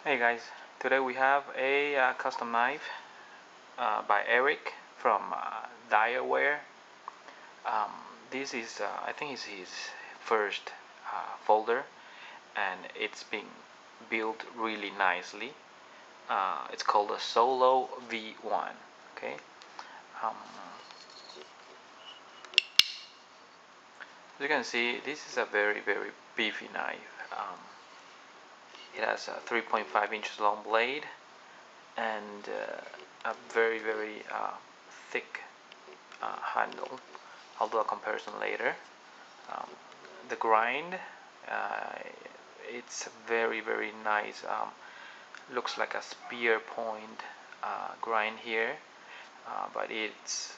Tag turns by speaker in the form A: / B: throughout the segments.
A: Hey guys, today we have a custom knife by Eric from Direware. Um, this is, I think, it's his first folder, and it's been built really nicely. It's called a SOLO-V1. Okay. Um, as you can see, this is a very beefy knife. It has a 3.5 inches long blade and a very thick handle. I'll do a comparison later. Um, the grind, uh, it's very nice. Looks like a spear point grind here, but it's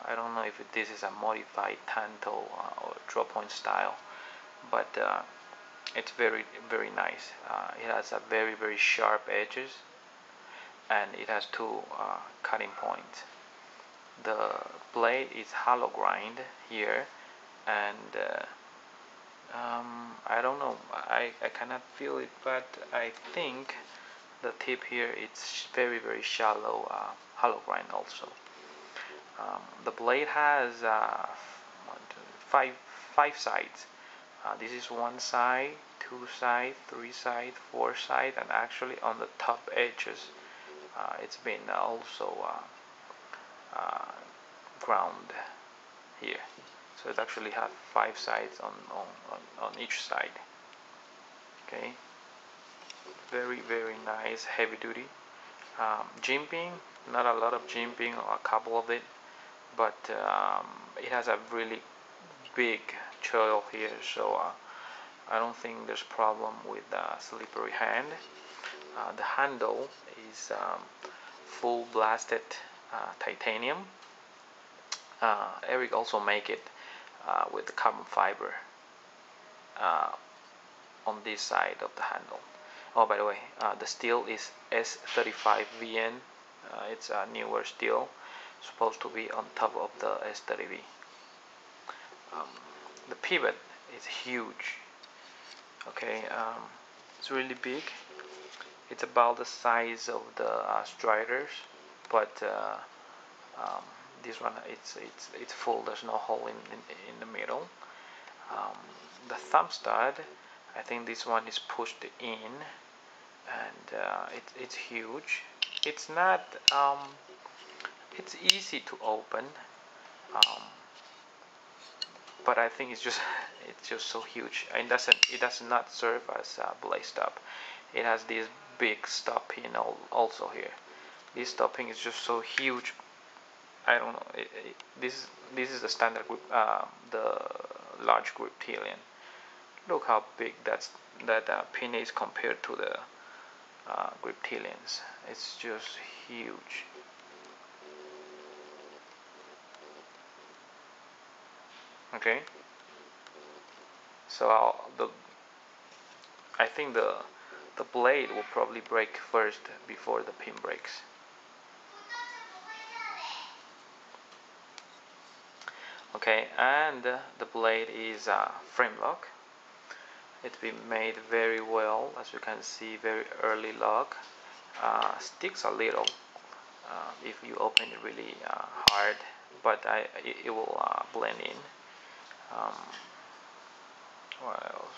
A: I don't know if this is a modified tanto or draw point style, but it's very nice. It has a very sharp edges, and it has two cutting points. The blade is hollow grind here, and I don't know, I cannot feel it, but I think the tip here it's very shallow hollow grind also. The blade has one, two, five sides. This is one side, two side, three side, four side, and actually on the top edges it's been also ground here, so it actually has five sides on each side. Okay, very nice, heavy duty. Jimping, not a lot of jimping, a couple of it, but it has a really big choil here, so I don't think there's problem with slippery hand. The handle is full blasted titanium. Eric also make it with carbon fiber uh, on this side of the handle. Oh, by the way, the steel is S35VN. It's a newer steel, supposed to be on top of the S30V. Um, the pivot is huge. Okay, it's really big. It's about the size of the Striders, but um, this one it's full. There's no hole in the middle. Um, the thumb stud, I think this one is pushed in, and it's huge. It's not it's easy to open, um, but I think it's just so huge. And it does not serve as a blade stop. It has this big stop pin also here. This stopping is just so huge. I don't know. This is the standard grip, the large grip Telian. Look how big that pin is compared to the grip Telians. It's just huge. Okay. So I think the blade will probably break first before the pin breaks. Okay, and the blade is frame lock. It's been made very well, as you can see, very early lock. Sticks a little if you open it really hard, but it will blend in. Um, what else?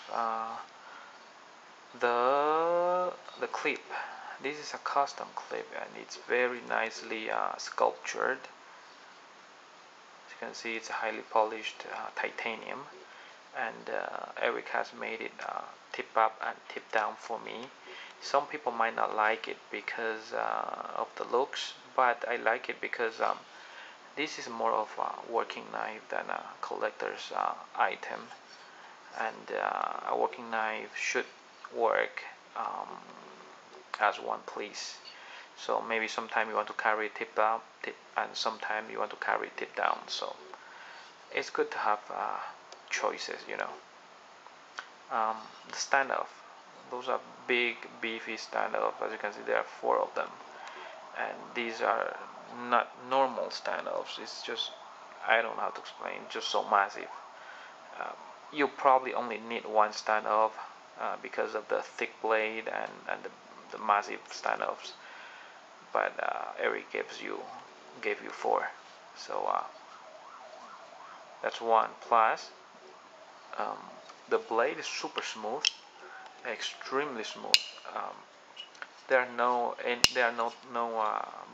A: The clip. This is a custom clip, and it's very nicely sculptured. As you can see, it's a highly polished titanium, and Eric has made it tip up and tip down for me. Some people might not like it because of the looks, but I like it because this is more of a working knife than a collector's item, and a working knife should work as one piece. So maybe sometime you want to carry it tip up, and sometime you want to carry it tip down. So it's good to have choices, you know. The standoff, those are big beefy standoff. As you can see, there are four of them, and these are not normal standoffs. It's just, I don't know how to explain, just so massive. um, you probably only need one standoff because of the thick blade and the massive standoffs, but Eric gave you 4. So that's one. Plus, um, the blade is super smooth, extremely smooth. Um, there are no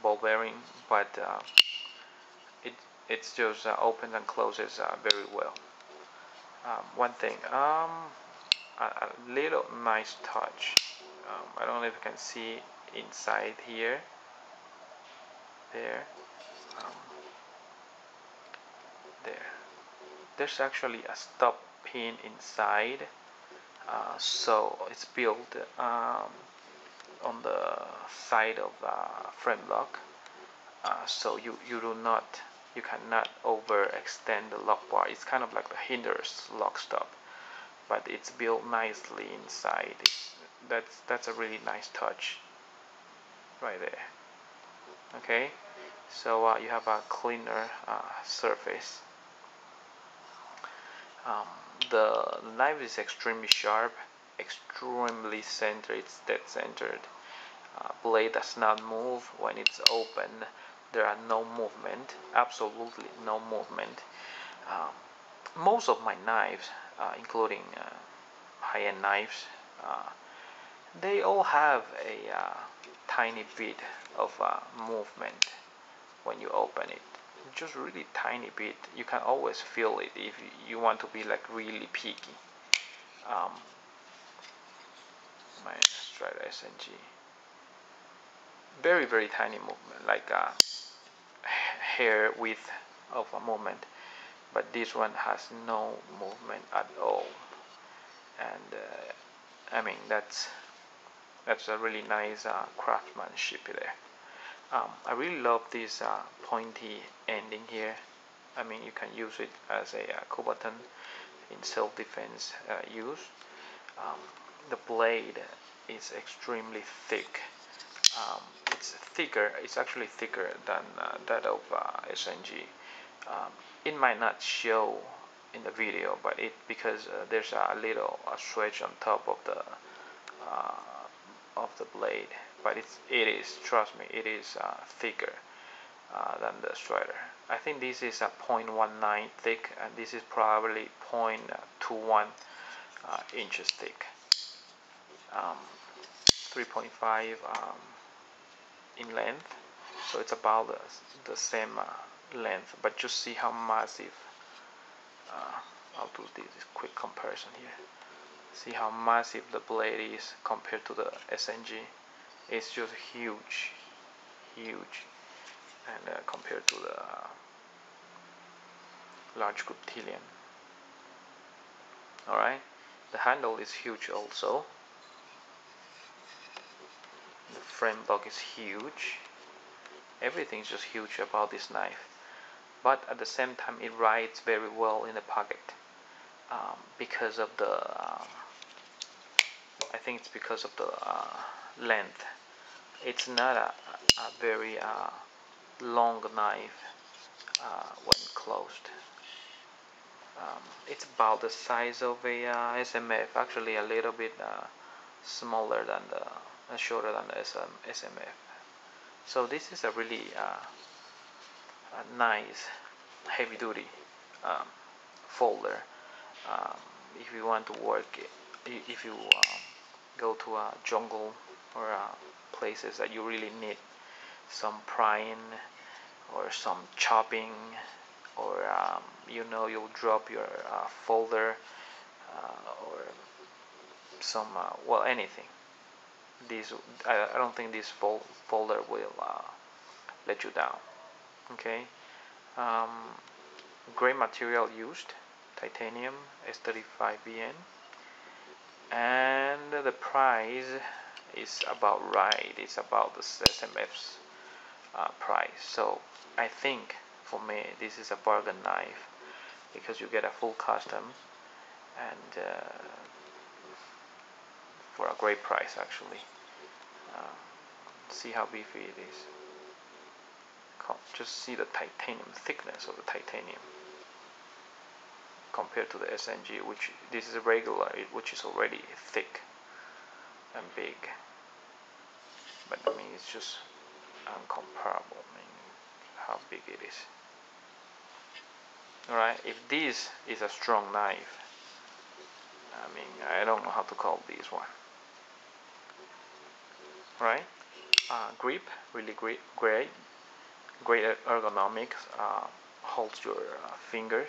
A: ball bearing, but it it's just opens and closes very well. One thing, a little nice touch. I don't know if you can see inside here, there, um, there. There's actually a stop pin inside, so it's built on the side of the frame lock, so you cannot overextend the lock bar. It's kind of like the hinder's lock stop, but it's built nicely inside. That's a really nice touch right there. Okay, so you have a cleaner surface. Um, the knife is extremely sharp, extremely centered. It's dead centered. Blade does not move when it's open. There are no movement, absolutely no movement. Um, most of my knives, including high-end knives, they all have a tiny bit of movement when you open it. Just really tiny bit. You can always feel it if you want to be like really picky. Um, my Strider SNG, very tiny movement, like a hair width of a movement, but this one has no movement at all. And I mean that's a really nice craftsmanship there. I really love this pointy ending here. I mean, you can use it as a Kubotan in self-defense use. Um, the blade is extremely thick. It's actually thicker than that of SNG. It might not show in the video, but because there's a little swedge on top of the blade, but it is, trust me, it is thicker than the Strider. I think this is a 0.19 thick, and this is probably 0.21 inches thick. 3.5 in length, so it's about the same length, but just see how massive. I'll do this quick comparison here. See how massive the blade is compared to the SNG. It's just huge, and compared to the large Griptilian. Alright, the handle is huge also. The frame lock is huge. Everything's just huge about this knife. But at the same time, it rides very well in the pocket because of the. I think it's because of the length. It's not a very long knife when closed. It's about the size of a SMF, actually a little bit smaller than shorter than the SMF. So this is a really a nice heavy-duty folder. Um, if you want to work, if you go to a jungle or places that you really need some prying or some chopping, or you'll drop your folder or some well, anything. I don't think this folder will let you down. Okay. Great material used, titanium S35VN, and the price is about right. It's about the SMF's price. So I think for me this is a bargain knife because you get a full custom and for a great price actually. See how beefy it is. Just see the titanium thickness of the titanium compared to the SNG, which this is a regular, which is already thick and big. but I mean it's just incomparable. I mean how big it is. Alright, if this is a strong knife, I mean I don't know how to call this one. Right, grip, really great, great ergonomics. Holds your fingers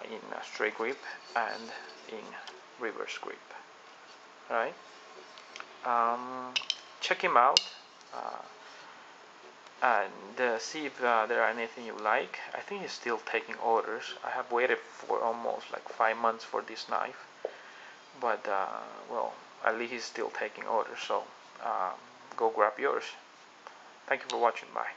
A: in a straight grip and in reverse grip. Right, check him out and see if there are anything you like. I think he's still taking orders. I have waited for almost like 5 months for this knife, but well, at least he's still taking orders, so go grab yours. Thank you for watching. Bye.